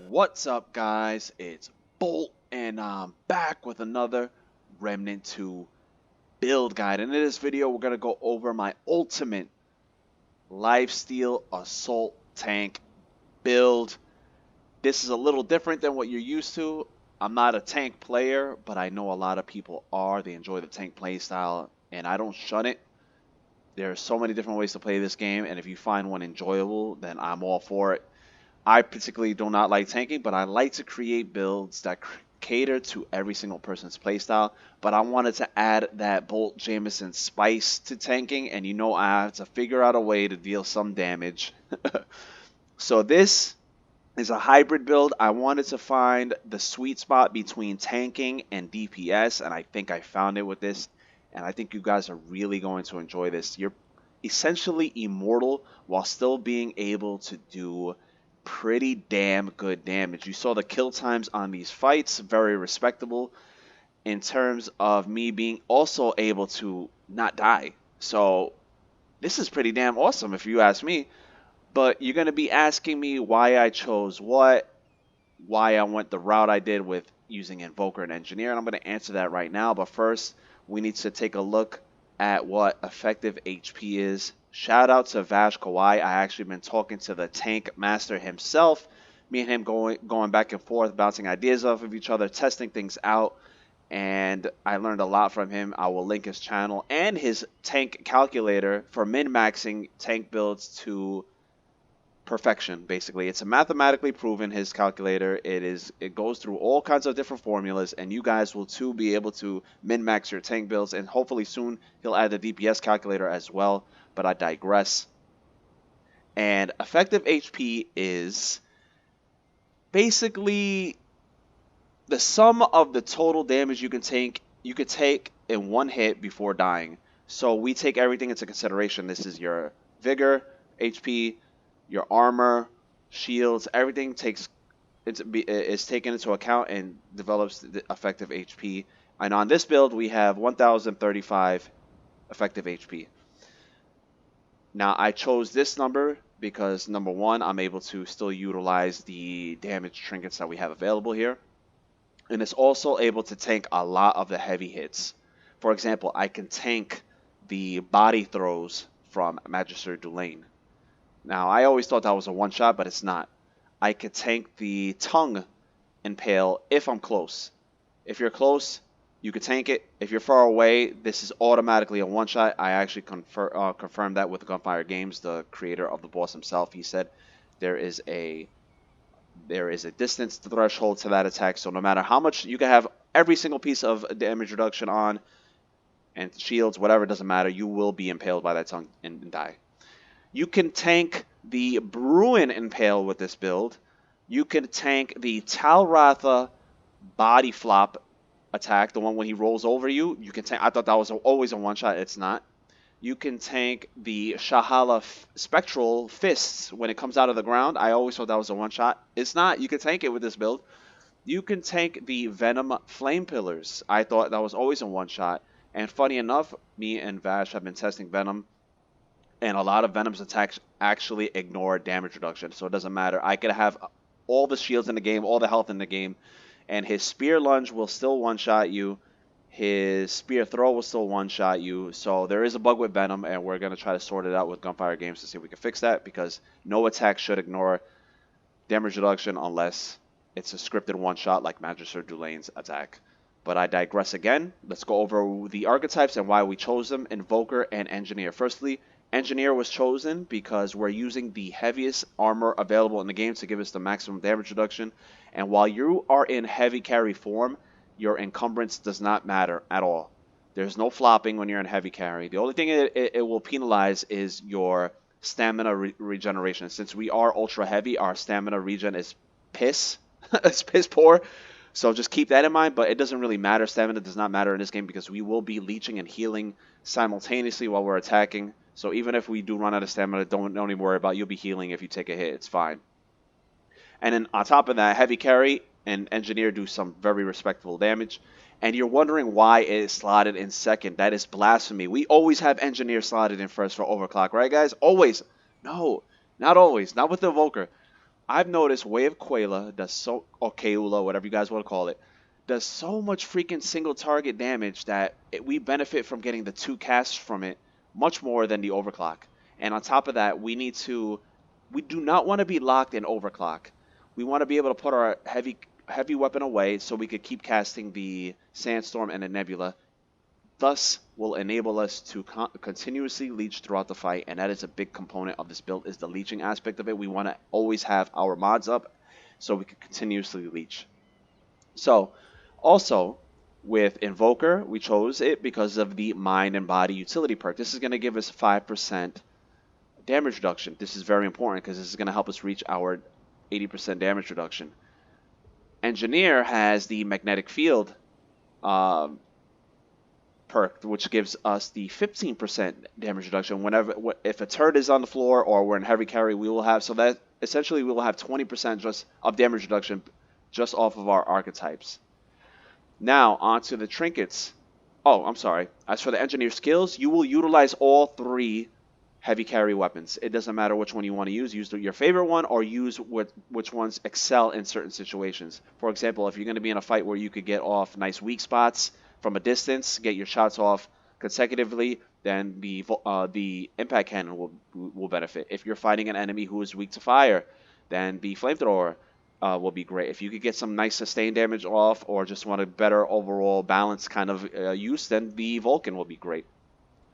What's up, guys? It's Bolt, and I'm back with another Remnant 2 build guide. And in this video, we're going to go over my ultimate lifesteal assault tank build. This is a little different than what you're used to. I'm not a tank player, but I know a lot of people are. They enjoy the tank playstyle, and I don't shun it. There are so many different ways to play this game, and if you find one enjoyable, then I'm all for it. I particularly do not like tanking, but I like to create builds that cater to every single person's playstyle. But I wanted to add that Bolt Jameson spice to tanking, and you know I have to figure out a way to deal some damage. So this is a hybrid build. I wanted to find the sweet spot between tanking and DPS, and I think I found it with this. And I think you guys are really going to enjoy this. You're essentially immortal while still being able to do pretty damn good damage. You saw the kill times on these fights, very respectable in terms of me being also able to not die. So this is pretty damn awesome if you ask me. But you're going to be asking me why I chose what, why I went the route I did with using INVOKER and Engineer, and I'm going to answer that right now. But first, we need to take a look at what effective HP is. Shout out to Vash. I actually been talking to the tank master himself. Me and him going back and forth, bouncing ideas off of each other, testing things out, and I learned a lot from him. I will link his channel and his tank calculator for min-maxing tank builds to perfection. Basically, it's a mathematically proven, his calculator. It goes through all kinds of different formulas, and you guys will too be able to min-max your tank builds, and hopefully soon he'll add the DPS calculator as well, but I digress. And effective HP is basically the sum of the total damage you could take in one hit before dying. So we take everything into consideration. This is your vigor, HP, your armor, shields, everything is taken into account and develops the effective HP. And on this build, we have 1,035 effective HP. Now, I chose this number because, number one, I'm able to still utilize the damage trinkets that we have available here. And it's also able to tank a lot of the heavy hits. For example, I can tank the body throws from Magister Dullain. Now, I always thought that was a one-shot, but it's not. I could tank the tongue impale if I'm close. If you're close, you could tank it. If you're far away, this is automatically a one-shot. I actually confirmed that with Gunfire Games, the creator of the boss himself. He said there is a distance threshold to that attack, so no matter how much you can have every single piece of damage reduction on, and shields, whatever, doesn't matter, you will be impaled by that tongue and die. You can tank the Bruin impale with this build. You can tank the Tal'Ratha body flop attack, the one when he rolls over you. You can tank. I thought that was always a one-shot. It's not. You can tank the Sha'Hala Spectral Fists when it comes out of the ground. I always thought that was a one-shot. It's not. You can tank it with this build. You can tank the Venom Flame Pillars. I thought that was always a one-shot. And funny enough, me and Vash have been testing Venom, and a lot of Venom's attacks actually ignore damage reduction, so it doesn't matter. I could have all the shields in the game, all the health in the game, and his Spear Lunge will still one-shot you. His Spear Throw will still one-shot you. So there is a bug with Venom, and we're going to try to sort it out with Gunfire Games to see if we can fix that, because no attack should ignore damage reduction unless it's a scripted one-shot like Magister Dullain's attack. But I digress again. Let's go over the archetypes and why we chose them, Invoker and Engineer. Firstly, Engineer was chosen because we're using the heaviest armor available in the game to give us the maximum damage reduction. And while you are in heavy carry form, your encumbrance does not matter at all. There's no flopping when you're in heavy carry. The only thing it will penalize is your stamina regeneration. Since we are ultra heavy, our stamina regen is piss. It's piss poor. So just keep that in mind, but it doesn't really matter. Stamina does not matter in this game because we will be leeching and healing simultaneously while we're attacking. So even if we do run out of stamina, don't even worry about it. You'll be healing if you take a hit. It's fine. And then on top of that, heavy carry and Engineer do some very respectable damage. And you're wondering why it is slotted in second. That is blasphemy. We always have Engineer slotted in first for overclock, right, guys? Always. No, not always. Not with the Invoker. I've noticed Way of Quayla does so, or Keula, whatever you guys want to call it, does so much freaking single target damage that we benefit from getting the 2 casts from it much more than the overclock. And on top of that, we do not want to be locked in overclock. We want to be able to put our heavy weapon away so we could keep casting the Sandstorm and the Nebula. Thus will enable us to continuously leech throughout the fight, and that is a big component of this build, is the leeching aspect of it. We want to always have our mods up so we can continuously leech. So, also, with Invoker, we chose it because of the Mind and Body Utility perk. This is going to give us 5% damage reduction. This is very important because this is going to help us reach our 80% damage reduction. Engineer has the Magnetic Field perk, which gives us the 15% damage reduction if a turret is on the floor or we're in heavy carry. We will have, so that essentially we will have 20% just of damage reduction just off of our archetypes. Now onto the trinkets. Oh, I'm sorry. As for the Engineer skills, you will utilize all 3 heavy carry weapons. It doesn't matter which one you want to use. Use your favorite one or use which ones excel in certain situations. For example, if you're going to be in a fight where you could get off nice weak spots from a distance, get your shots off consecutively, then the impact cannon will benefit. If you're fighting an enemy who is weak to fire, then the flamethrower will be great. If you could get some nice sustained damage off or just want a better overall balance kind of use, then the Vulcan will be great.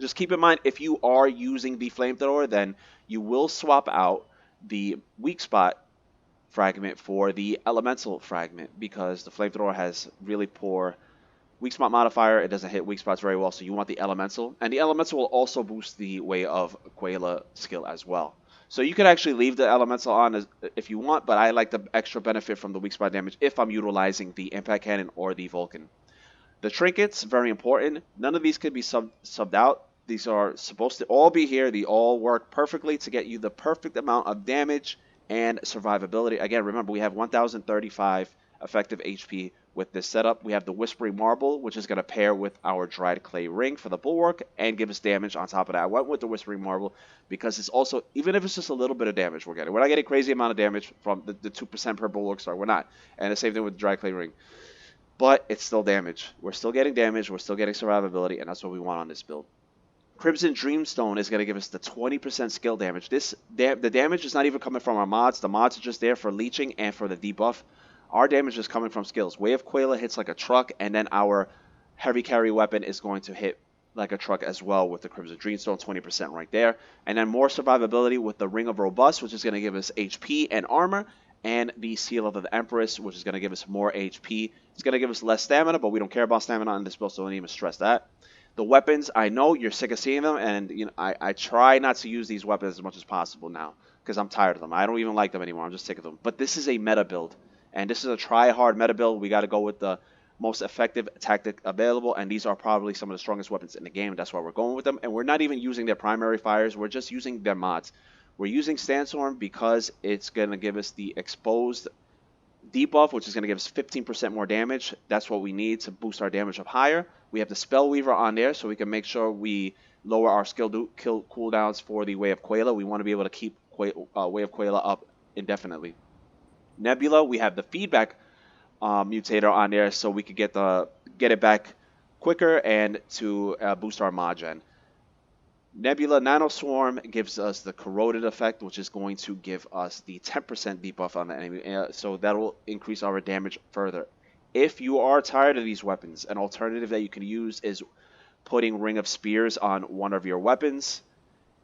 Just keep in mind, if you are using the flamethrower, then you will swap out the weak spot fragment for the elemental fragment, because the flamethrower has really poor weak spot modifier. It doesn't hit weak spots very well, so you want the elemental. And the elemental will also boost the Way of Quayla skill as well. So you can actually leave the elemental on if you want, but I like the extra benefit from the weak spot damage if I'm utilizing the impact cannon or the Vulcan. The trinkets, very important. None of these can be subbed out. These are supposed to all be here. They all work perfectly to get you the perfect amount of damage and survivability. Again, remember, we have 1,035 effective HP with this setup. We have the Whispering Marble, which is going to pair with our Dried Clay Ring for the Bulwark and give us damage on top of that. I went with the Whispering Marble because it's also, even if it's just a little bit of damage we're getting. We're not getting crazy amount of damage from the 2% per Bulwark star. We're not. And the same thing with the Dried Clay Ring. But it's still damage. We're still getting damage. We're still getting survivability, and that's what we want on this build. Crimson Dreamstone is going to give us the 20% skill damage. The damage is not even coming from our mods. The mods are just there for leeching and for the debuff. Our damage is coming from skills. Way of Quayla hits like a truck, and then our heavy carry weapon is going to hit like a truck as well with the Crimson Dreamstone, 20% right there. And then more survivability with the Ring of Robust, which is going to give us HP and armor, and the Seal of the Empress, which is going to give us more HP. It's going to give us less stamina, but we don't care about stamina in this build, so don't even stress that. The weapons, I know you're sick of seeing them, and you know I try not to use these weapons as much as possible now because I'm tired of them. I don't even like them anymore. I'm just sick of them. But this is a meta build, and this is a try-hard meta build. We got to go with the most effective tactic available, and these are probably some of the strongest weapons in the game. That's why we're going with them, and we're not even using their primary fires. We're just using their mods. We're using Sandstorm because it's going to give us the exposed debuff, which is going to give us 15% more damage. That's what we need to boost our damage up higher. We have the Spellweaver on there, so we can make sure we lower our kill cooldowns for the Way of Quayla. We want to be able to keep Way of Quayla up indefinitely. Nebula, we have the feedback mutator on there, so we could get it back quicker and to boost our mod gen. Nebula Nanoswarm gives us the corroded effect, which is going to give us the 10% debuff on the enemy, so that will increase our damage further. If you are tired of these weapons, an alternative that you can use is putting Ring of Spears on one of your weapons,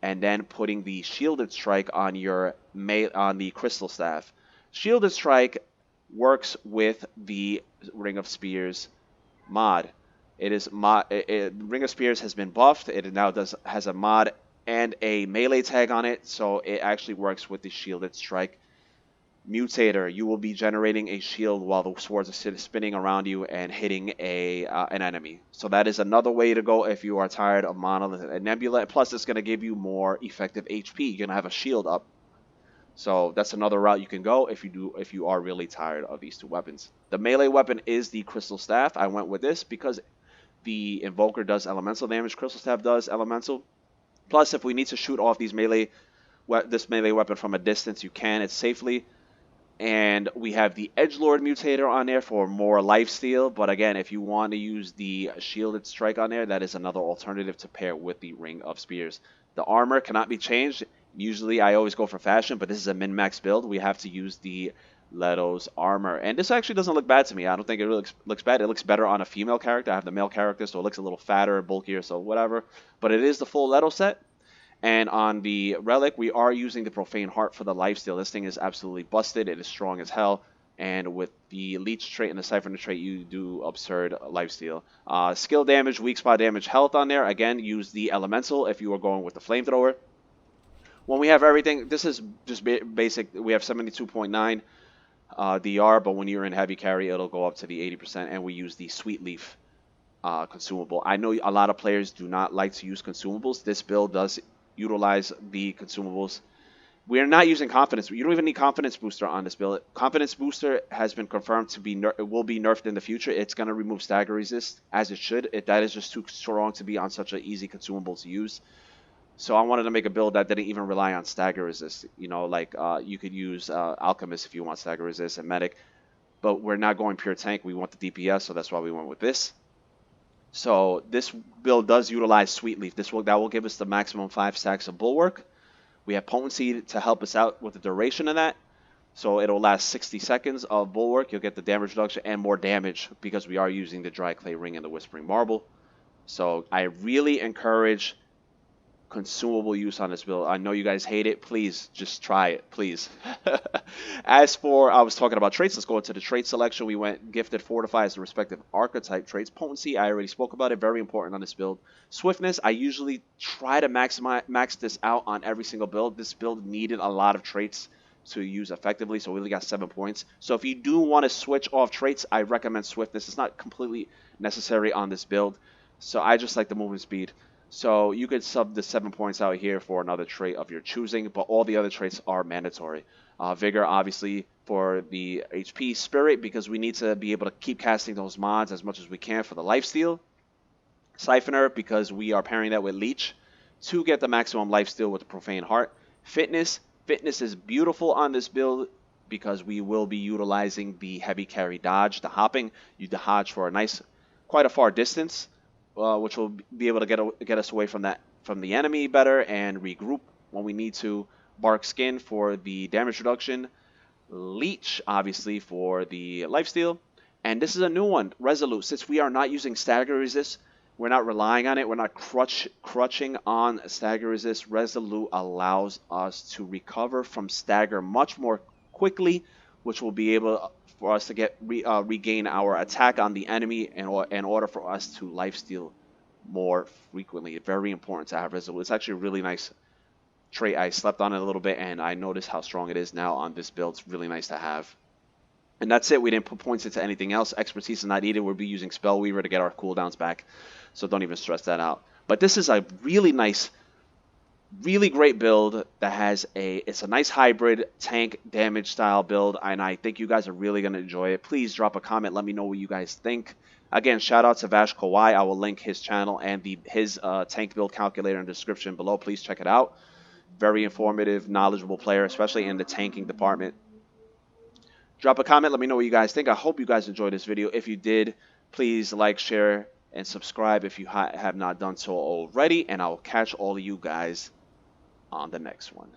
and then putting the Shielded Strike on the Crystal Staff. Shielded Strike works with the Ring of Spears mod. Ring of Spears has been buffed. It now has a mod and a melee tag on it, so it actually works with the Shielded Strike mutator. You will be generating a shield while the swords are spinning around you and hitting an enemy. So that is another way to go if you are tired of Monolith and Nebula. Plus, it's going to give you more effective HP. You're going to have a shield up. So that's another route you can go if you are really tired of these two weapons. The melee weapon is the Crystal Staff. I went with this because the Invoker does elemental damage. Crystal Staff does elemental. Plus, if we need to shoot off this melee weapon from a distance, you can. It's safely. And we have the Edgelord mutator on there for more lifesteal. But again, if you want to use the Shielded Strike on there, that is another alternative to pair with the Ring of Spears. The armor cannot be changed. Usually, I always go for fashion, but this is a min-max build. We have to use the Leto's armor. And this actually doesn't look bad to me. I don't think it really looks bad. It looks better on a female character. I have the male character, so it looks a little fatter, bulkier, so whatever. But it is the full Leto set. And on the Relic, we are using the Profane Heart for the lifesteal. This thing is absolutely busted. It is strong as hell. And with the Leech trait and the Siphoner trait, you do absurd lifesteal. Skill damage, weak spot damage, health on there. Again, use the Elemental if you are going with the Flamethrower. When we have everything, this is just basic. We have 72.9 DR, but when you're in heavy carry, it'll go up to the 80%, and we use the Sweet Leaf consumable. I know a lot of players do not like to use consumables. This build does utilize the consumables. We're not using Confidence. You don't even need Confidence Booster on this build. Confidence Booster has been confirmed to be will be nerfed in the future. It's going to remove Stagger Resist, as it should. That is just too strong to be on such an easy consumable to use. So I wanted to make a build that didn't even rely on Stagger Resist. You know, like you could use Alchemist if you want Stagger Resist and Medic. But we're not going pure tank. We want the DPS, so that's why we went with this. So this build does utilize Sweet Leaf. That will give us the maximum 5 stacks of Bulwark. We have Potency to help us out with the duration of that. So it'll last 60 seconds of Bulwark. You'll get the damage reduction and more damage because we are using the Dry Clay Ring and the Whispering Marble. So I really encourage consumable use on this build. I know you guys hate it. Please just try it, please. As for, I was talking about traits. Let's go into the trait selection. We went Gifted, Fortify as the respective archetype traits. Potency, I already spoke about it. Very important on this build. Swiftness, I usually try to max this out on every single build. This build needed a lot of traits to use effectively, so we only got 7 points. So if you do want to switch off traits, I recommend Swiftness. It's not completely necessary on this build, so I just like the movement speed. So you could sub the 7 points out here for another trait of your choosing, but all the other traits are mandatory. Vigor, obviously, for the HP. Spirit, because we need to be able to keep casting those mods as much as we can for the lifesteal. Siphoner, because we are pairing that with Leech to get the maximum lifesteal with the Profane Heart. Fitness. Fitness is beautiful on this build because we will be utilizing the heavy carry dodge, the hopping. You dodge for quite a far distance. Which will be able to get us away from the enemy better and regroup when we need to. Bark Skin for the damage reduction. Leech, obviously, for the lifesteal. And this is a new one, Resolute. Since we are not using Stagger Resist, we're not relying on it. We're not crutching on Stagger Resist. Resolute allows us to recover from Stagger much more quickly, which will be able for us to regain our attack on the enemy in order for us to lifesteal more frequently. Very important to have Resolute. It's actually a really nice trait. I slept on it a little bit, and I noticed how strong it is now on this build. It's really nice to have. And that's it. We didn't put points into anything else. Expertise is not needed. We'll be using Spellweaver to get our cooldowns back. So don't even stress that out. But this is a really nice, really great build that has it's a nice hybrid tank damage style build. And I think you guys are really going to enjoy it. Please drop a comment. Let me know what you guys think. Again, shout out to Vash. I will link his channel and his tank build calculator in the description below. Please check it out. Very informative, knowledgeable player, especially in the tanking department. Drop a comment. Let me know what you guys think. I hope you guys enjoyed this video. If you did, please like, share, and subscribe if you have not done so already. And I will catch all of you guys on the next one.